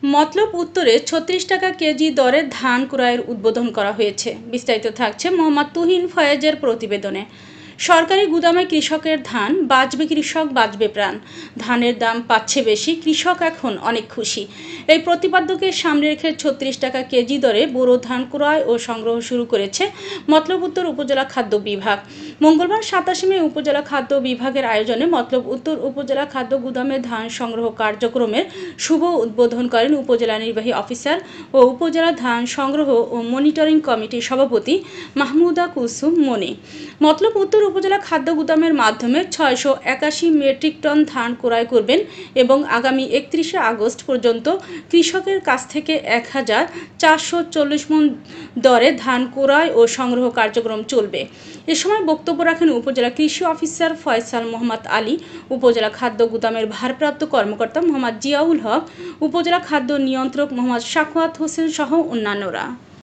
মতলব উত্তরে ৩৬ টাকা কেজি দরে ধান ক্রয়ের উদ্বোধন করা হয়েছে। বিস্তারিত থাকছে মোহাম্মদ তুহিন ফয়েজের প্রতিবেদনে। সরকারি গুদামে কৃষকের ধান, বাঁচবে কৃষক, বাঁচবে প্রাণ। ধানের দাম পাচ্ছে বেশি, কৃষক এখন অনেক খুশি। এই প্রতিপাদ্যকে সামনে রেখে ৩৬ টাকা কেজি দরে বোরো ধান ক্রয় ও সংগ্রহ শুরু করেছে মতলব উত্তর উপজেলা খাদ্য বিভাগ। মঙ্গলবার ২৭ মে উপজেলা খাদ্য বিভাগের আয়োজনে মতলব উত্তর উপজেলা খাদ্য গুদামে ধান সংগ্রহ কার্যক্রমের শুভ উদ্বোধন করেন উপজেলা নির্বাহী অফিসার ও উপজেলা ধান সংগ্রহ ও মনিটরিং কমিটির সভাপতি মাহমুদা কুলসুম মনি। মতলব উত্তর উপজেলা খাদ্য গুদামের মাধ্যমে ৬৮১ মেট্রিক টন ধান ক্রয় করবেন এবং আগামী ৩১ আগস্ট পর্যন্ত কৃষকের কাছ থেকে ১,৪৪০ মণ দরে ধান ক্রয় ও সংগ্রহ কার্যক্রম চলবে। এ সময় বক্তব্য রাখেন উপজেলা কৃষি অফিসার ফয়সাল মোহাম্মদ আলী, উপজেলা খাদ্য গুদামের ভারপ্রাপ্ত কর্মকর্তা মোহাম্মদ জিয়াউল হক, উপজেলা খাদ্য নিয়ন্ত্রক মোহাম্মদ সাখাওয়াত হোসেন সহ অন্যান্যরা।